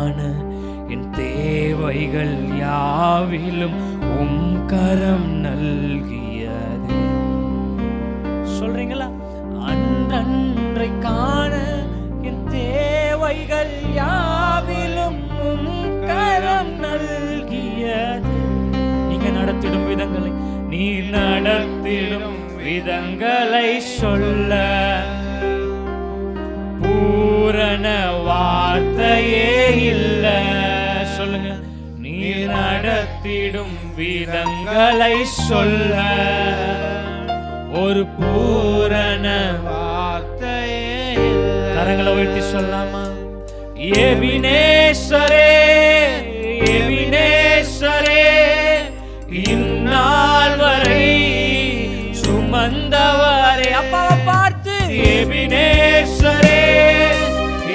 காண என் தேவைகள் யாவிலும் உம் கரம் நல்கியது. சொல்றீங்களா? அன்றன்றை காண என் தேவைகள் யாவிலும் உம் கரம் நல்கியது. நீங்க நடத்திடும் விதங்களை, நீ நடத்திடும் விதங்களை சொல்ல பூரண வார்த்தையே இல்ல. சொல்லுங்க, நீ நடத்திடும் விதங்களை சொல்ல ஒரு பூரண வார்த்தையே இல்ல. கரங்களை உயர்த்தி சொல்லாமா? எபினேசரே